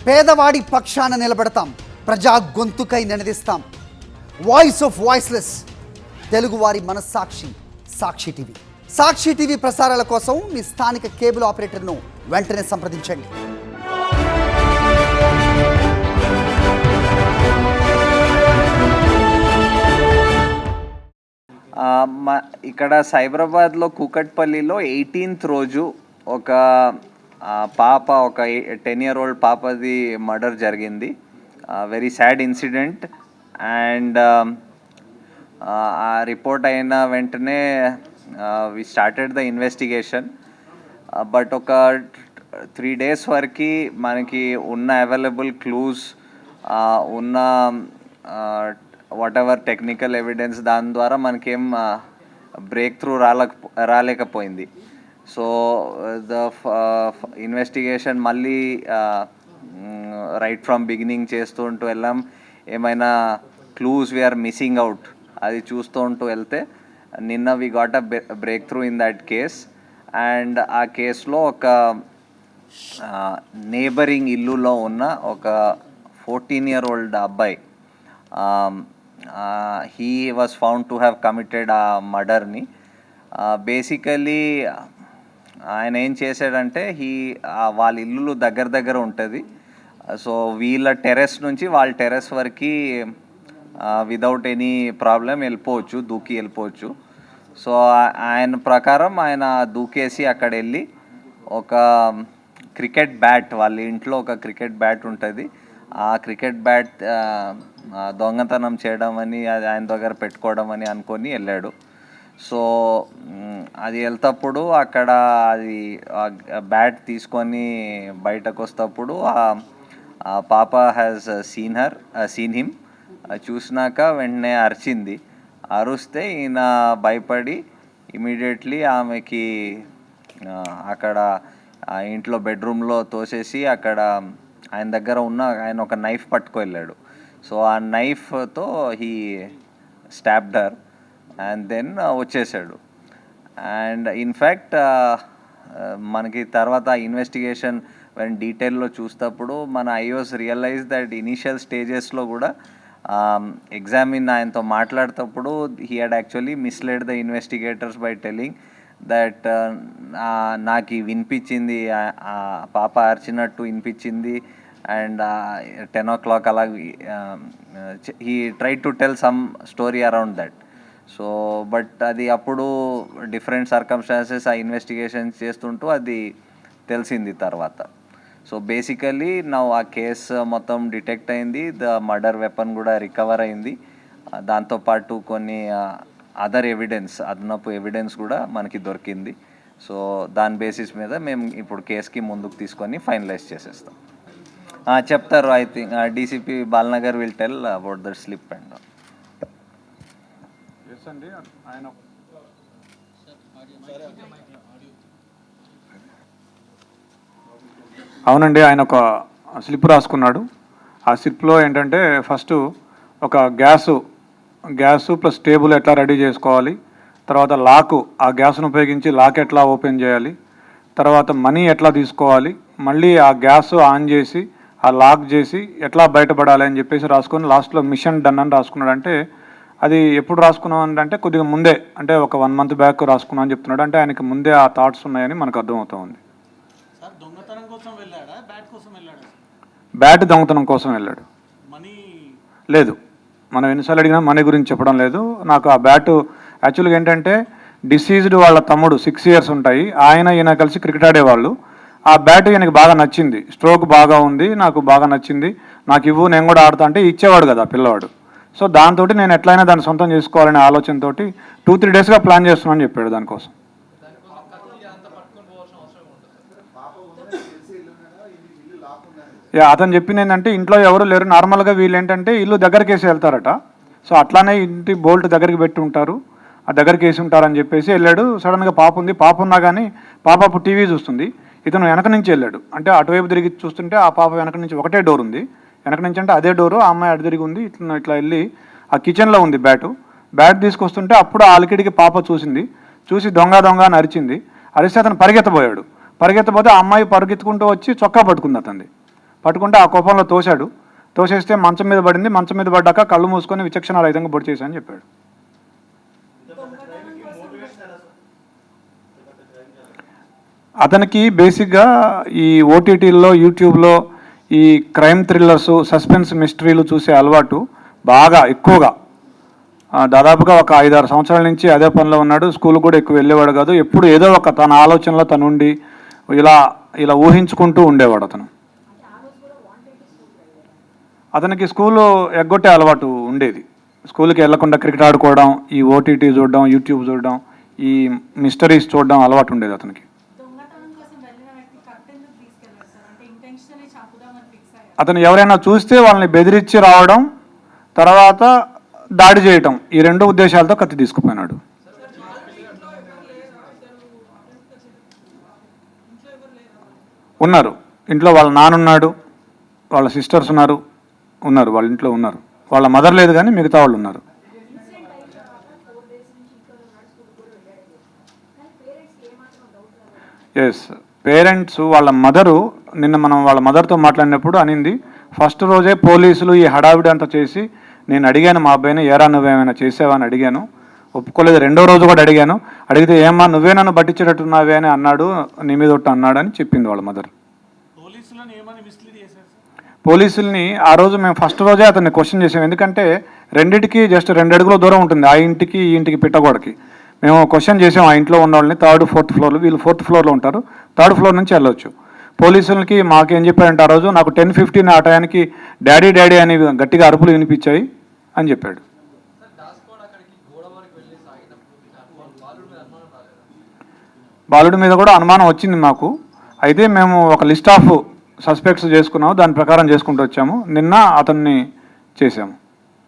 పేదవాడి పక్షాన నిలబడతాం, ప్రజా గొంతుకై నినదిస్తాం. వాయిస్ ఆఫ్ వాయిస్లెస్, తెలుగువారి మనస్సాక్షి సాక్షి టీవీ. సాక్షి టీవీ ప్రసారాల కోసం మీ స్థానిక కేబుల్ ఆపరేటర్ను వెంటనే సంప్రదించండి. ఇక్కడ సైబరాబాద్లో కూకట్పల్లిలో 18th రోజు ఒక పాప, ఒక 10 year old పాపది మర్డర్ జరిగింది. Very sad incident. అండ్ ఆ రిపోర్ట్ అయిన వెంటనే we started the investigation. But ఒక 3 days వరకు మనకి ఉన్న అవైలబుల్ క్లూస్, ఉన్న వాట్ ఎవర్ టెక్నికల్ ఎవిడెన్స్, దాని ద్వారా మనకేం బ్రేక్ త్రూ రాలేకపోయింది. సో ద ఇన్వెస్టిగేషన్ మళ్ళీ రైట్ ఫ్రమ్ బిగినింగ్ చేస్తూ ఉంటూ వెళ్ళాం. ఏమైనా క్లూస్ వీఆర్ మిస్సింగ్ అవుట్ అది చూస్తూ ఉంటూ వెళ్తే నిన్న we got a breakthrough in that case. And ఆ కేసులో ఒక నేబరింగ్ ఇల్లులో ఉన్న ఒక 14 year old అబ్బాయి, he was found to have committed a murderని. బేసికలీ ఆయన ఏం చేశాడంటే, వాళ్ళ ఇల్లు దగ్గర ఉంటుంది. సో వీళ్ళ టెర్రస్ నుంచి వాళ్ళ టెర్రస్ వరకు విదౌట్ ఎనీ ప్రాబ్లం వెళ్ళిపోవచ్చు, దూకి వెళ్ళిపోవచ్చు. సో ఆయన ప్రకారం ఆయన దూకేసి అక్కడ వెళ్ళి ఒక క్రికెట్ బ్యాట్, వాళ్ళ ఇంట్లో ఒక క్రికెట్ బ్యాట్ ఉంటుంది, ఆ క్రికెట్ బ్యాట్ దొంగతనం చేయడం అని, అది ఆయన దగ్గర పెట్టుకోవడం అని అనుకొని వెళ్ళాడు. సో అది వెళ్తప్పుడు అక్కడ అది బ్యాట్ తీసుకొని బయటకు వస్తప్పుడు ఆ పాప హ్యాస్ సీన్ హిమ్. చూసినాక వెంటనే అరిచింది. అరుస్తే ఈయన భయపడి ఇమీడియట్లీ ఆమెకి అక్కడ ఆ ఇంట్లో బెడ్రూమ్లో తోసేసి అక్కడ ఆయన దగ్గర ఉన్న ఆయన ఒక నైఫ్ పట్టుకు వెళ్ళాడు. సో ఆ నైఫ్తో he stabbed her and then వచ్చేసాడు. అండ్ ఇన్ఫ్యాక్ట్ మనకి తర్వాత ఇన్వెస్టిగేషన్ డీటెయిల్లో చూసేటప్పుడు మన ఐఓస్ రియలైజ్ దట్ ఇనీషియల్ స్టేజెస్లో కూడా ఎగ్జామిన్ ఆయనతో మాట్లాడేటప్పుడు he had actually misled the investigators by telling that నాకు వినిపించింది, పాప అరిచినట్టు వినిపించింది. అండ్ 10 o'clock అలా he try to tell some story around that. So but అది అప్పుడు డిఫరెంట్ సర్కమ్స్టాన్సెస్ ఆ ఇన్వెస్టిగేషన్ చేస్తుంటూ అది తెలిసింది తర్వాత. సో బేసికలీ ఆ కేసు మొత్తం డిటెక్ట్ అయింది, ద మర్డర్ వెపన్ కూడా రికవర్ అయింది. దాంతోపాటు కొన్ని అదర్ ఎవిడెన్స్, అదనపు ఎవిడెన్స్ కూడా మనకి దొరికింది. సో దాని బేసిస్ మీద మేము ఇప్పుడు కేసుకి ముందుకు తీసుకొని ఫైనలైజ్ చేసేస్తాం. చెప్తారు, I think DCP Balanagar will tell about the slip and అవునండి. ఆయన ఒక స్లిప్ రాసుకున్నాడు. ఆ స్లిప్లో ఏంటంటే ఫస్ట్ ఒక గ్యాసు ప్లస్ టేబుల్ ఎట్లా రెడీ చేసుకోవాలి, తర్వాత లాకు, ఆ గ్యాస్ను ఉపయోగించి లాక్ ఎట్లా ఓపెన్ చేయాలి, తర్వాత మనీ ఎట్లా తీసుకోవాలి, మళ్ళీ ఆ గ్యాస్ ఆన్ చేసి ఆ లాక్ చేసి ఎట్లా బయటపడాలి అని చెప్పేసి రాసుకొని లాస్ట్లో మిషన్ డన్ అని రాసుకున్నాడు. అంటే అది ఎప్పుడు రాసుకున్నాం అంటే కొద్దిగా ముందే, అంటే ఒక 1 month బ్యాక్ రాసుకున్నాం అని చెప్తున్నాడు. అంటే ఆయనకి ముందే ఆ థాట్స్ ఉన్నాయని మనకు అర్థమవుతూ ఉంది. బ్యాట్ దొంగతనం కోసం వెళ్ళాడు. లేదు, మనం ఎన్నిసార్లు అడిగినా మనీ గురించి చెప్పడం లేదు. నాకు ఆ బ్యాట్ యాక్చువల్గా ఏంటంటే డిసీజ్డ్ వాళ్ళ తమ్ముడు 6 years ఉంటాయి, ఈయన కలిసి క్రికెట్ ఆడేవాళ్ళు. ఆ బ్యాట్ ఈయనకి బాగా నచ్చింది, స్ట్రోక్ బాగా ఉంది, నాకు బాగా నచ్చింది, నాకు ఇవ్వు నేను కూడా ఆడతా అంటే ఇచ్చేవాడు కదా పిల్లవాడు. సో దాంతో నేను ఎట్లయినా దాన్ని సొంతం చేసుకోవాలనే ఆలోచనతో 2-3 daysగా ప్లాన్ చేస్తున్నాను అని చెప్పాడు దానికోసం. అతను చెప్పింది ఏంటంటే ఇంట్లో ఎవరు లేరు, నార్మల్గా వీళ్ళు ఏంటంటే ఇల్లు దగ్గరికి వేసి వెళ్తారట. సో అట్లానే ఇంటి బోల్ట్ దగ్గరికి పెట్టి ఉంటారు, ఆ దగ్గరికి వేసి ఉంటారని చెప్పేసి వెళ్ళాడు. సడన్గా పాప ఉంది, పాప ఉన్నా కానీ పాప అప్పుడు టీవీ చూస్తుంది, ఇతను వెనక నుంచి వెళ్ళాడు. అంటే అటువైపు తిరిగి చూస్తుంటే ఆ పాప వెనక నుంచి ఒకటే డోర్ ఉంది, వెనక నుంచి అంటే అదే డోరు, ఆ అమ్మాయి అటు తిరిగి ఉంది. ఇట్లా వెళ్ళి ఆ కిచెన్లో ఉంది బ్యాట్ తీసుకొస్తుంటే అప్పుడు ఆ అలికిడికి పాప చూసి దొంగ అని అరిచింది. అరిస్తే అతను పరిగెత్తబోయాడు. పరిగెత్తబోతే ఆ అమ్మాయి పరిగెత్తుకుంటూ వచ్చి చొక్కా పట్టుకుంది. పట్టుకుంటే ఆ కోపంలో తోసేస్తే మంచం మీద పడింది. మంచం మీద పడ్డాక కళ్ళు మూసుకొని విచక్షణ రహితంగా పొడి చేశాను చెప్పాడు. అతనికి బేసిక్గా ఈ ఓటీటీల్లో, యూట్యూబ్లో ఈ క్రైమ్ థ్రిల్లర్స్, సస్పెన్స్ మిస్టరీలు చూసే అలవాటు బాగా ఎక్కువగా, దాదాపుగా ఒక 5-6 సంవత్సరాల నుంచి అదే పనిలో ఉన్నాడు. స్కూల్ కూడా ఎక్కువ వెళ్ళేవాడు కాదు. ఎప్పుడు ఏదో ఒక తన ఆలోచనలో తను ఉండి ఇలా ఊహించుకుంటూ ఉండేవాడు అతను. అతనికి స్కూలు ఎగ్గొట్టే అలవాటు ఉండేది. స్కూల్కి వెళ్లకుండా క్రికెట్ ఆడుకోవడం, ఈ ఓటీటీ చూడడం, యూట్యూబ్ చూడడం, ఈ మిస్టరీస్ చూడడం అలవాటు ఉండేది అతనికి. అతను ఎవరైనా చూస్తే వాళ్ళని బెదిరించి రావడం, తర్వాత దాడి చేయటం, ఈ 2 ఉద్దేశాలతో కత్తి తీసుకుపోయినాడు. ఉన్నారు ఇంట్లో. వాళ్ళ నాన్నున్నాడు, వాళ్ళ సిస్టర్స్ ఉన్నారు వాళ్ళ ఇంట్లో ఉన్నారు. వాళ్ళ మదర్ లేదు కానీ మిగతా వాళ్ళు ఉన్నారు. ఎస్, పేరెంట్స్ వాళ్ళ మదరు నిన్న మనం వాళ్ళ మదర్తో మాట్లాడినప్పుడు అనింది, ఫస్ట్ రోజే పోలీసులు ఈ హడావిడి అంతా చేసి నేను అడిగాను మా అబ్బాయిని, ఏరా నువ్వేమైనా చేసావా అని అడిగాను, ఒప్పుకోలేదు. 2వ రోజు కూడా అడిగితే ఏమ్మా నువ్వే నన్ను పట్టించేటట్టున్నావే అని అన్నాడు, నీ మీద ఒట్టు అన్నాడు అని చెప్పింది వాళ్ళ మదర్. పోలీసుల్ని ఆ రోజు మేము ఫస్ట్ రోజే అతన్ని క్వశ్చన్ చేసాం. ఎందుకంటే రెండింటికి జస్ట్ 2 అడుగుల దూరం ఉంటుంది, ఆ ఇంటికి ఈ ఇంటికి పిట్టగోడకి. మేము క్వశ్చన్ చేసాం ఆ ఇంట్లో ఉన్న వాళ్ళని. 3rd, 4th ఫ్లోర్లు, వీళ్ళు 4th ఫ్లోర్లో ఉంటారు. 3rd ఫ్లోర్ నుంచి వెళ్ళొచ్చు. పోలీసులకి మాకేం చెప్పాడంటే ఆ రోజు నాకు 10:15 ఆ టయానికి డాడీ అని గట్టిగా అరుపులు వినిపించాయి అని చెప్పాడు. బాలుడి మీద కూడా అనుమానం వచ్చింది మాకు. అయితే మేము ఒక లిస్ట్ ఆఫ్ సస్పెక్ట్స్ చేసుకున్నాము, దాని ప్రకారం చేసుకుంటూ వచ్చాము. నిన్న అతన్ని చేసాము.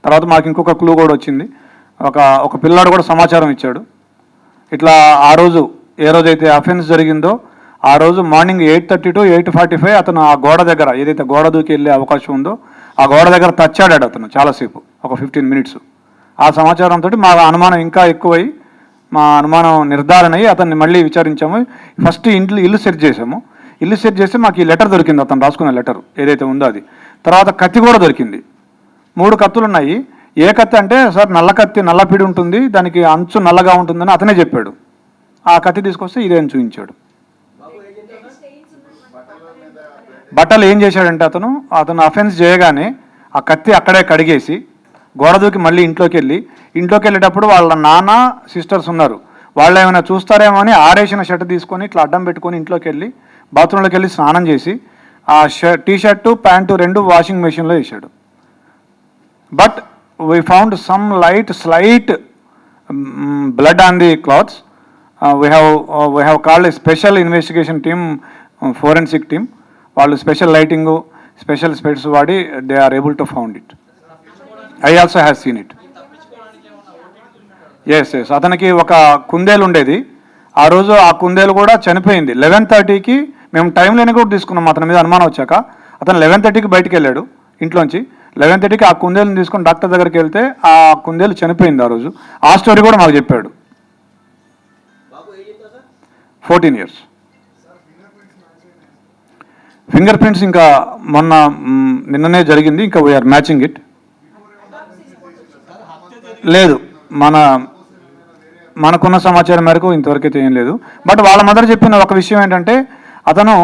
తర్వాత మాకు ఇంకొక క్లూ కూడా వచ్చింది. ఒక పిల్లాడు కూడా సమాచారం ఇచ్చాడు. ఇట్లా ఆ రోజు ఏ రోజైతే అఫెన్స్ జరిగిందో ఆ రోజు మార్నింగ్ 8:30 to 8:45 అతను ఆ గోడ దగ్గర, ఏదైతే గోడ దూకి వెళ్ళే అవకాశం ఉందో ఆ గోడ దగ్గర తచ్చాడాడు అతను చాలాసేపు, ఒక 15 minutes. ఆ సమాచారంతో మా అనుమానం ఇంకా ఎక్కువై, మా అనుమానం నిర్ధారణ అయ్యి అతన్ని మళ్ళీ విచారించాము. ఫస్ట్ ఇల్లు సెర్చ్ చేసాము. ఇల్లు సెర్చ్ చేస్తే మాకు ఈ లెటర్ దొరికింది, అతను రాసుకున్న లెటర్ ఏదైతే ఉందో అది. తర్వాత కత్తి కూడా దొరికింది. 3 కత్తులు ఉన్నాయి. ఏ కత్తి అంటే, సార్ నల్ల కత్తి, నల్లపిడి ఉంటుంది, దానికి అంచు నల్లగా ఉంటుందని అతనే చెప్పాడు. ఆ కత్తి తీసుకొస్తే ఇదే అని చూపించాడు. బట్టలు ఏం చేశాడంటే అతను అఫెన్స్ చేయగానే ఆ కత్తి అక్కడే కడిగేసి గోడ దూకి మళ్ళీ ఇంట్లోకి వెళ్ళేటప్పుడు వాళ్ళ నాన్న, సిస్టర్స్ ఉన్నారు, వాళ్ళు ఏమైనా చూస్తారేమో అని ఆరేసిన షర్ట్ తీసుకొని ఇట్లా అడ్డం పెట్టుకొని ఇంట్లోకి వెళ్ళి బాత్రూంలోకి వెళ్ళి స్నానం చేసి ఆ టీ-షర్టు, ప్యాంటు 2 వాషింగ్ మెషిన్లో వేసాడు. But we found some slight blood on the clothes. We have called a special investigation team, forensic team. వాళ్ళు స్పెషల్ లైటింగ్, స్పెషల్ స్పెట్స్ వాడి they are able to found it. I also have seen it. yes. అతనికి ఒక కుందేలు ఉండేది. ఆ రోజు ఆ కుందేలు కూడా చనిపోయింది. 11:30కి మేము టైం లేని కూడా తీసుకున్నాం అతని మీద అనుమానం వచ్చాక. అతను 11:30కి బయటికి వెళ్ళాడు ఇంట్లోంచి. 11:30కి ఆ కుందేలుని తీసుకొని డాక్టర్ దగ్గరికి వెళ్తే ఆ కుందేలు చనిపోయింది ఆ రోజు. ఆ స్టోరీ కూడా మాకు చెప్పాడు. 14 years. ఫింగర్ ప్రింట్స్ ఇంకా నిన్ననే జరిగింది, ఇంకా వీఆర్ మ్యాచింగ్ ఇట్. లేదు, మనకున్న సమాచారం మేరకు ఇంతవరకు అయితే ఏం లేదు. బట్ వాళ్ళ మదర్ చెప్పిన ఒక విషయం ఏంటంటే, అతను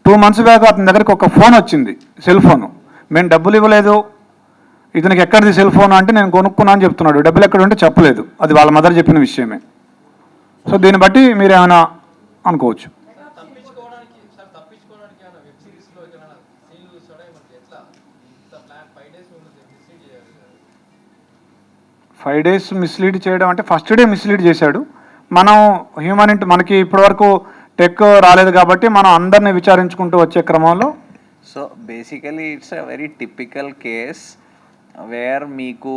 2 months బ్యాక్ అతని దగ్గరికి ఒక ఫోన్ వచ్చింది, సెల్ ఫోను. మేము డబ్బులు ఇవ్వలేదు, ఇతనికి ఎక్కడిది సెల్ ఫోన్ అంటే నేను కొనుక్కున్నా అని చెప్తున్నాడు. డబ్బులు ఎక్కడ ఉంటే చెప్పలేదు. అది వాళ్ళ మదర్ చెప్పిన విషయమే. సో దీన్ని బట్టి మీరు ఏమైనా అనుకోవచ్చు. 5 days మిస్లీడ్ చేయడం అంటే ఫస్ట్ డే మిస్లీడ్ చేశాడు. మనం మనకి ఇప్పటివరకు టెక్ రాలేదు కాబట్టి మనం అందరినీ విచారించుకుంటూ వచ్చే క్రమంలో. So basically it's a very typical case wear మీకు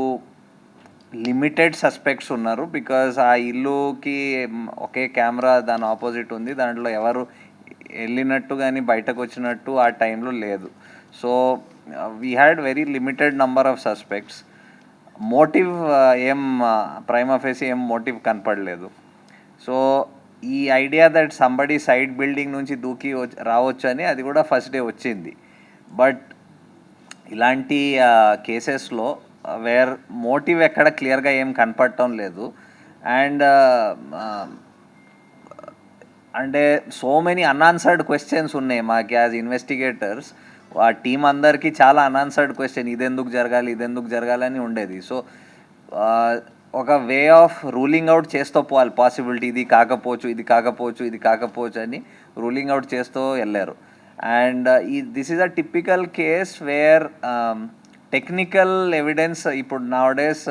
లిమిటెడ్ సస్పెక్ట్స్ ఉన్నారు. బికాజ్ ఆ ఇల్లుకి ఒకే కెమెరా దాని ఆపోజిట్ ఉంది, దాంట్లో ఎవరు వెళ్ళినట్టు కానీ బయటకు వచ్చినట్టు ఆ టైంలో లేదు. So we had very limited number of suspects. Motive prima facie ఏం మోటివ్ కనపడలేదు. సో ఈ idea that somebody side building నుంచి దూకి రావచ్చు అని అది కూడా ఫస్ట్ డే వచ్చింది. బట్ ఇలాంటి కేసెస్లో వేర్ మోటివ్ ఎక్కడ క్లియర్గా ఏం కనపడటం లేదు. అండ్ అంటే సో మెనీ అన్ఆన్సర్డ్ క్వశ్చన్స్ ఉన్నాయి మాకు యాజ్ ఇన్వెస్టిగేటర్స్. ఆ టీం అందరికీ చాలా అన్ఆన్సర్డ్ క్వశ్చన్, ఇదెందుకు జరగాలి అని ఉండేది. సో ఒక వే ఆఫ్ రూలింగ్ అవుట్ చేస్తూ పోవాలి, పాసిబిలిటీ ఇది కాకపోవచ్చు అని రూలింగ్ అవుట్ చేస్తూ వెళ్ళారు. And this is a typical case wear technical evidence, ఇప్పుడు నౌడేస్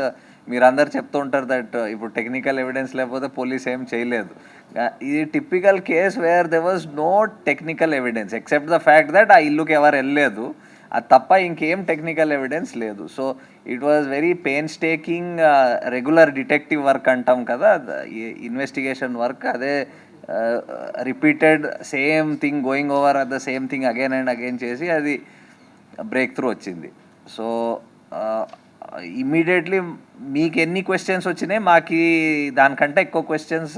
మీరందరు చెప్తూ ఉంటారు దట్ ఇప్పుడు టెక్నికల్ ఎవిడెన్స్ లేకపోతే పోలీస్ ఏం చేయలేదు. ఇది typical case where there was no technical evidence except the fact that ఆ ఇల్లుకి ఎవరు వెళ్ళలేదు, అది తప్ప ఇంకేం టెక్నికల్ ఎవిడెన్స్ లేదు. So it was very painstaking regular detective work అంటాం కదా, ఇన్వెస్టిగేషన్ వర్క్, అదే repeated same thing going over at the same thing again and again చేసి అది బ్రేక్ త్రూ వచ్చింది. సో ఇమ్మీడియట్లీ మీకు ఎన్ని క్వశ్చన్స్ వచ్చినాయి, మాకు దానికంటే ఎక్కువ క్వశ్చన్స్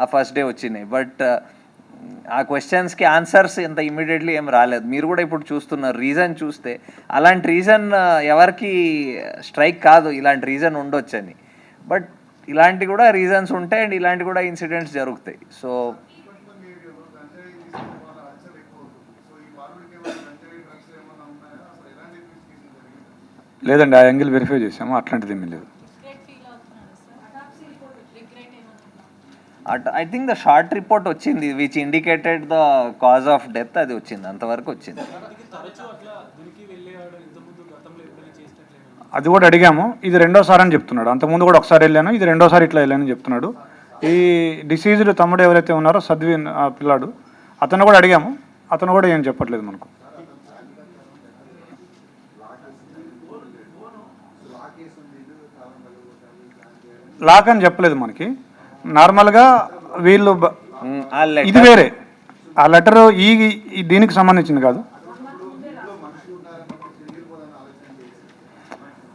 ఆ ఫస్ట్ డే వచ్చినాయి. బట్ ఆ క్వశ్చన్స్కి ఆన్సర్స్ ఇంత ఇమ్మీడియట్లీ ఏం రాలేదు. మీరు కూడా ఇప్పుడు చూస్తున్నారు, రీజన్ చూస్తే అలాంటి రీజన్ ఎవరికి స్ట్రైక్ కాదు, ఇలాంటి రీజన్ ఉండొచ్చని. బట్ ఇలాంటి కూడా రీజన్స్ ఉంటాయి అండ్ ఇలాంటి కూడా ఇన్సిడెంట్స్ జరుగుతాయి. సో లేదండి, ఆ యాంగిల్ వెరిఫై చేసాము, అట్లాంటిది ఏమీ లేదు. I think the short report వచ్చింది which indicated the cause of death, అది వచ్చింది, అంతవరకు వచ్చింది. అది కూడా అడిగాము, ఇది రెండోసారి అని చెప్తున్నాడు. అంతకుముందు కూడా ఒకసారి వెళ్ళాను, ఇది రెండోసారి ఇట్లా వెళ్ళానని చెప్తున్నాడు. ఈ డిసీజ్డ్ తమ్ముడు ఎవరైతే ఉన్నారో సద్విన్ ఆ పిల్లాడు, అతను కూడా అడిగాము, అతను కూడా ఏం చెప్పట్లేదు మనకు. లాక్ అని చెప్పలేదు మనకి. నార్మల్గా వీళ్ళు ఇది వేరే, ఆ లెటర్ ఈ దీనికి సంబంధించింది కాదు.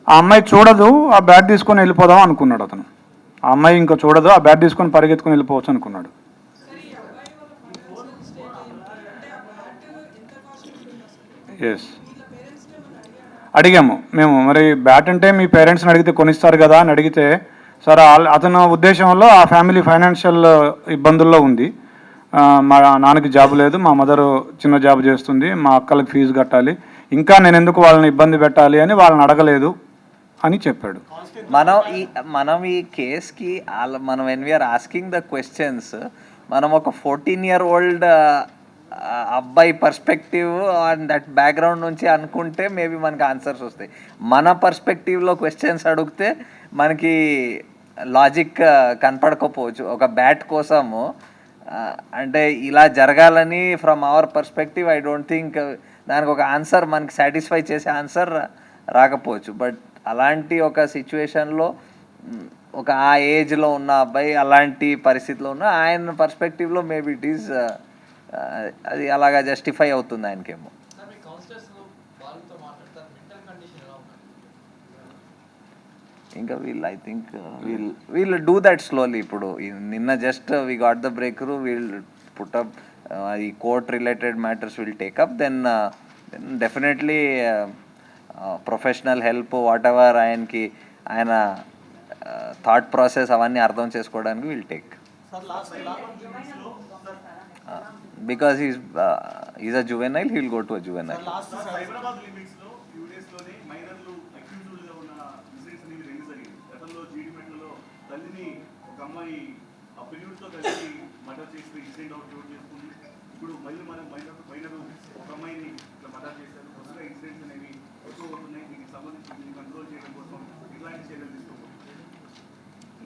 ఆ అమ్మాయి చూడదు, ఆ బ్యాట్ తీసుకొని వెళ్ళిపోదాం అనుకున్నాడు అతను. ఆ అమ్మాయి ఇంకా చూడదు, ఆ బ్యాట్ తీసుకొని పరిగెత్తుకొని వెళ్ళిపోవచ్చు అనుకున్నాడు. ఎస్, అడిగాము మేము, మరి బ్యాట్ అంటే మీ పేరెంట్స్ని అడిగితే కొనిస్తారు కదా అని అడిగితే, సార్ అతను ఉద్దేశంలో ఆ ఫ్యామిలీ ఫైనాన్షియల్ ఇబ్బందుల్లో ఉంది, మా నాన్నకి జాబ్ లేదు, మా మదర్ చిన్న జాబ్ చేస్తుంది, మా అక్కలకి ఫీజు కట్టాలి, ఇంకా నేను ఎందుకు వాళ్ళని ఇబ్బంది పెట్టాలి అని వాళ్ళని అడగలేదు అని చెప్పాడు. మనం ఈ కేస్కి మనం when we're asking the questions, మనం ఒక 14-year-old అబ్బాయి పర్స్పెక్టివ్ అండ్ దట్ బ్యాక్గ్రౌండ్ నుంచి అనుకుంటే మేబీ మనకి ఆన్సర్స్ వస్తాయి. మన పర్స్పెక్టివ్లో క్వశ్చన్స్ అడిగితే మనకి లాజిక్ కనపడకపోవచ్చు. ఒక బ్యాట్ కోసము అంటే ఇలా జరగాలని from our perspective I don't think దానికి ఒక ఆన్సర్ మనకి సాటిస్ఫై చేసే ఆన్సర్ రాకపోవచ్చు. బట్ అలాంటి ఒక సిచ్యువేషన్లో ఒక ఆ ఏజ్లో ఉన్న అబ్బాయి అలాంటి పరిస్థితిలో ఉన్న ఆయన పర్స్పెక్టివ్లో మేబీ ఇట్ ఈస్ అది అలాగా జస్టిఫై అవుతుంది ఆయనకేమో. ఇంకా I think we'll do that slowly. ఇప్పుడు నిన్న just we got the breakthrough, we'll put up ఈ court related matters will take up, then definitely professional help whatever ఆయన thought process అవన్నీ అర్థం చేసుకోవడానికి will take. Because he's a juvenile, he will go to a juvenile.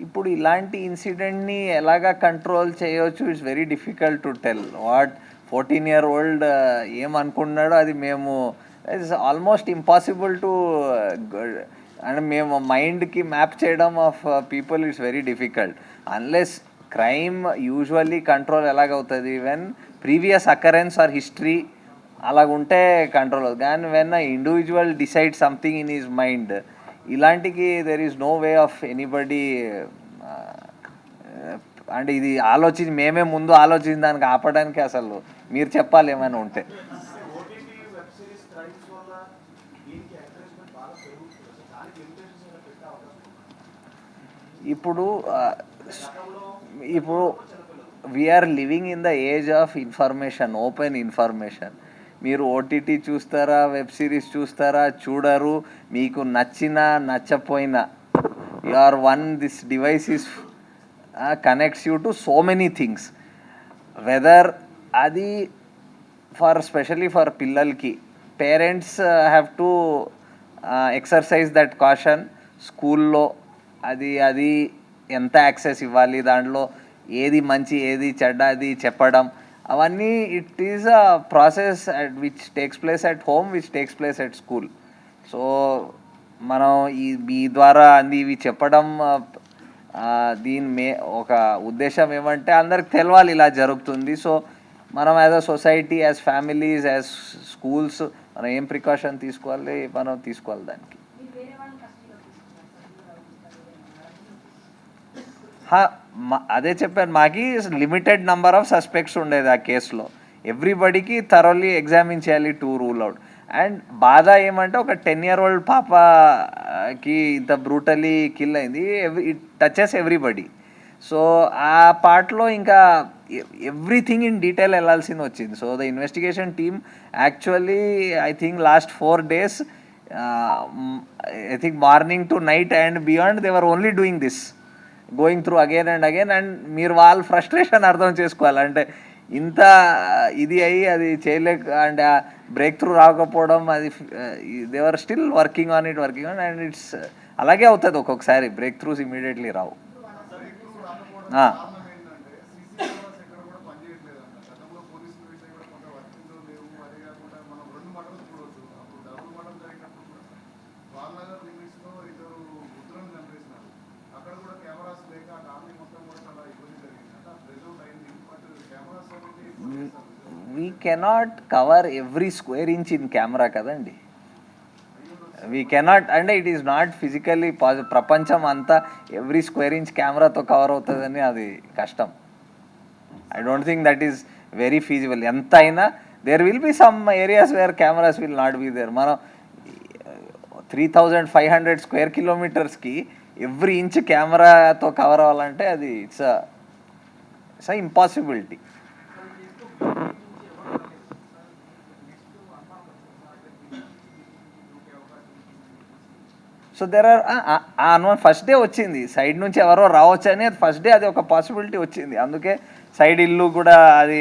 ఇప్పుడు ఇలాంటి ఇన్సిడెంట్ని ఎలాగా control చేయవచ్చు, it's very difficult to tell. What 14-year-old ఏమనుకున్నాడో అది మేము ఇట్స్ ఆల్మోస్ట్ ఇంపాసిబుల్ టు, అంటే మేము మైండ్కి మ్యాప్ చేయడం of people it's very difficult. Unless crime usually control ఎలాగవుతుంది when previous occurrence or history అలాగుంటే కంట్రోల్ అవుతుంది. కానీ when a individual decide something in his mind, ఇలాంటికి there is no way of anybody, అంటే ఇది మేమే ముందు ఆలోచించి దానికి ఆపడానికి అసలు మీరు చెప్పాలి ఏమైనా ఉంటే. ఇప్పుడు ఇప్పుడు we are living in the age of information, open information. మీరు ఓటీటీ చూస్తారా, వెబ్ సిరీస్ చూస్తారా, చూడరు, మీకు నచ్చినా నచ్చపోయినా you are one, this device is connects you to so many things. Whether అది ఫర్ స్పెషలీ ఫర్ పిల్లలకి parents have to exercise that caution. స్కూల్లో అది ఎంత యాక్సెస్ ఇవ్వాలి, దాంట్లో ఏది మంచి ఏది చెడ్డ అది చెప్పడం, అవన్నీ it is a process which takes place at home, which takes place at school. So మనం ఈ ద్వారా ఇవి చెప్పడం దీని ఒక ఉద్దేశం ఏమంటే అందరికి తెలవాలి ఇలా జరుగుతుంది. సో మనం as a society, as families, as schools మనం ఏం ప్రికాషన్ తీసుకోవాలి, మనం తీసుకోవాలి దానికి. అదే చెప్పాను, మాకి లిమిటెడ్ నెంబర్ ఆఫ్ సస్పెక్ట్స్ ఉండేది ఆ కేసులో. ఎవ్రీబడికి థరోలీ ఎగ్జామిన్ చేయాలి టు రూల్ అవుట్. అండ్ బాధ ఏమంటే ఒక 10-year-old పాపకి ఇంత బ్రూటలీ కిల్ అయింది. It touches everybody. సో ఆ పార్ట్లో ఇంకా ఎవ్రీథింగ్ ఇన్ డీటెయిల్ వెళ్ళాల్సింది వచ్చింది. So the investigation team actually I think last 4 days, I think morning to night and beyond they were only doing this, going through again and again. And మీరు వాళ్ళ frustration అర్థం చేసుకోవాలి. అంటే ఇంత ఇది అయ్యి అది చేయలేక అండ్ బ్రేక్ త్రూ రాకపోవడం, అది they are still working on and it's అలాగే అవుతుంది. ఒక్కొక్కసారి బ్రేక్ త్రూస్ ఇమీడియట్లీ రావు. We cannot cover every square inch in camera కదండి. వీ కెనాట్, అంటే it is not physically possible. ప్రపంచం అంతా ఎవ్రీ స్క్వేర్ ఇంచ్ కెమెరాతో కవర్ అవుతుందని అది కష్టం. I don't think that is very feasible. ఎంత అయినా there will be some areas where cameras will not be there. మనం 3500 square kilometers ఎవ్రీ ఇంచ్ కెమెరాతో కవర్ అవ్వాలంటే అది it's a impossibility. So there are first day వచ్చింది, side నుంచి ఎవరో రావచ్చు అని. అది ఫస్ట్ డే అది ఒక పాసిబిలిటీ వచ్చింది. అందుకే సైడ్ ఇల్లు కూడా అది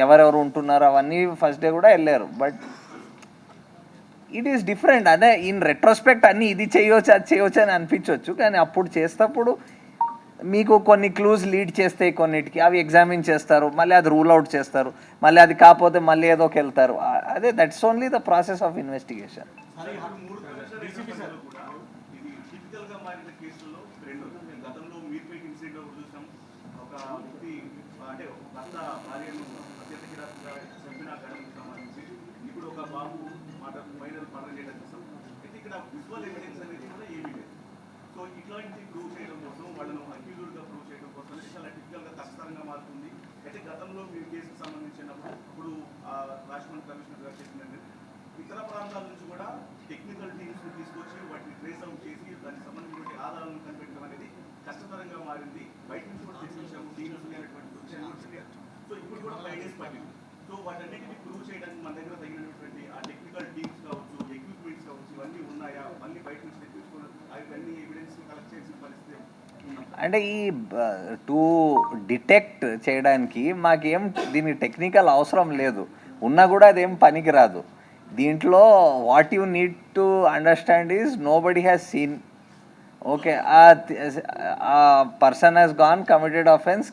ఎవరెవరు ఉంటున్నారు అవన్నీ ఫస్ట్ డే కూడా వెళ్ళారు. But it is different. అదే ఇన్ రెట్రోస్పెక్ట్ అన్నీ ఇది చేయవచ్చు అది చేయవచ్చు అని అనిపించవచ్చు, కానీ అప్పుడు చేసేటప్పుడు మీకు కొన్ని క్లూస్ లీడ్ చేస్తాయి కొన్నిటికి, అవి ఎగ్జామిన్ చేస్తారు, మళ్ళీ అది రూల్ అవుట్ చేస్తారు, మళ్ళీ అది కాకపోతే మళ్ళీ ఏదోకి వెళ్తారు. అదే that's only the process of investigation. ఇట్లాంటి ప్రూవ్ చేయడం కోసం, వాళ్ళను అక్యూజ్డ్గా ప్రూవ్ చేయడం కోసం చాలా టిపికల్గా కష్టతరంగా మారుతుంది. అయితే గతంలో మీరు కేసుకు సంబంధించినప్పుడు ఇప్పుడు రాజమండ్రి కమిషనర్ గారు చెప్పినట్టు ఇతర ప్రాంతాల నుంచి కూడా టెక్నికల్ టీమ్స్ని తీసుకొచ్చి వాటిని ట్రేస్ అవుట్ చేసి దానికి సంబంధించిన ఆధారాలను కనిపెట్టడం అనేది కష్టతరంగా మారింది. బయట నుంచి కూడా తెచ్చించాము టీమ్స్ అనేటువంటి. సో ఇప్పుడు కూడా 5 days పట్టింది. సో వాటన్నిటిని ప్రూవ్ చేయడానికి మన దగ్గర తగినటువంటి ఆ టెక్నికల్ టీమ్స్ కావచ్చు, ఎక్విప్మెంట్స్ కావచ్చు, ఇవన్నీ ఉన్నాయా? మళ్ళీ బయట నుంచి తెప్పించుకోవడం అవన్నీ ఎవిడెన్స్ కలెక్ట్ చేసిన పరిస్థితి అంటే ఈ టు డిటెక్ట్ చేయడానికి మాకేం దీనికి టెక్నికల్ అవసరం లేదు, ఉన్నా కూడా అదేం పనికిరాదు. దీంట్లో what you need to understand is nobody has seen. Okay, ఆ person has gone, committed offence,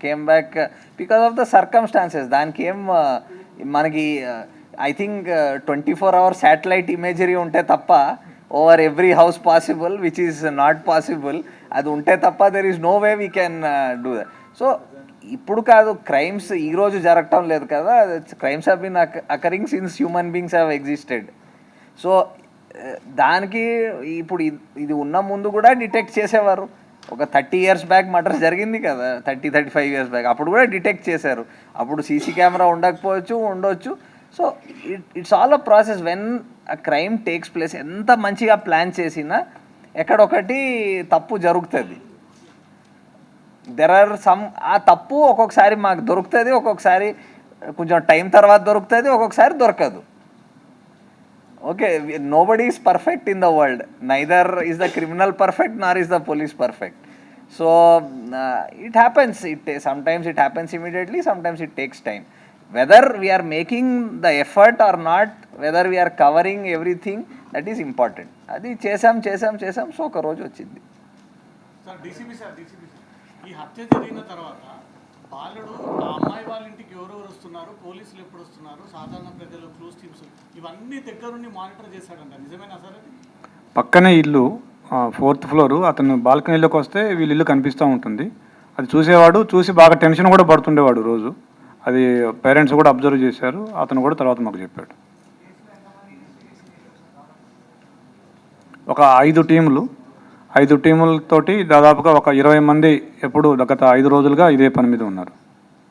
came back because of the circumstances. దానికి ఏం మనకి I think 24 hours satellite imagery ఉంటే తప్ప over every house possible, which is not possible. అది ఉంటే తప్ప there is no way we can do that. So ఇప్పుడు కాదు, క్రైమ్స్ ఈరోజు జరగటం లేదు కదా, crimes have been occurring since human beings have existed. So దానికి ఇప్పుడు ఇది ఉన్న ముందు కూడా డిటెక్ట్ చేసేవారు. ఒక 30 years బ్యాక్ మర్డర్ జరిగింది కదా, 35 years బ్యాక్, అప్పుడు కూడా డిటెక్ట్ చేశారు. అప్పుడు సీసీ కెమెరా ఉండకపోవచ్చు, ఉండొచ్చు, so it's all a process. When a crime takes place, ఎంత మంచిగా ప్లాన్ చేసినా ఎక్కడొకటి తప్పు జరుగుతుంది. దెర్ ఆర్ సమ్, ఆ తప్పు ఒక్కొక్కసారి మాకు దొరుకుతుంది, ఒక్కొక్కసారి కొంచెం టైం తర్వాత దొరుకుతుంది, ఒక్కొక్కసారి దొరకదు. Okay, nobody is perfect in the world, neither is the criminal perfect Nar is the police perfect. So it happens, sometimes it happens immediately, sometimes it takes time. Whether we are making the effort or not, whether we are covering everything, that is important. అది చేసాం so ఒక రోజు వచ్చింది. Sir DCP ఈ హత్య జరిగిన తర్వాత బాలుడు ఆ అమ్మాయి వాళ్ళ ఇంటికి ఎవరెవరు వస్తున్నారు, పోలీసులు ఎప్పుడు వస్తున్నారు, సాధారణ ప్రజలు, క్లూస్ టీమ్స్ ఇవన్నీ దగ్గరుండి మానిటర్ చేశాడంట, నిజమేనా సార్ అది? పక్కనే ఇల్లు 4th ఫ్లోరు, అతను బాల్కనీలోకి వస్తే వీళ్ళ ఇల్లు కనిపిస్తూ ఉంటుంది. అది చూసేవాడు, చూసి బాగా టెన్షన్ కూడా పడుతుండేవాడు రోజు. అది పేరెంట్స్ కూడా అబ్జర్వ్ చేశారు, అతను కూడా తర్వాత మాకు చెప్పాడు. ఒక 5 టీములు, 5 టీములతోటి దాదాపుగా ఒక 20 మంది ఎప్పుడు గత 5 రోజులుగా ఇదే పని మీద ఉన్నారు.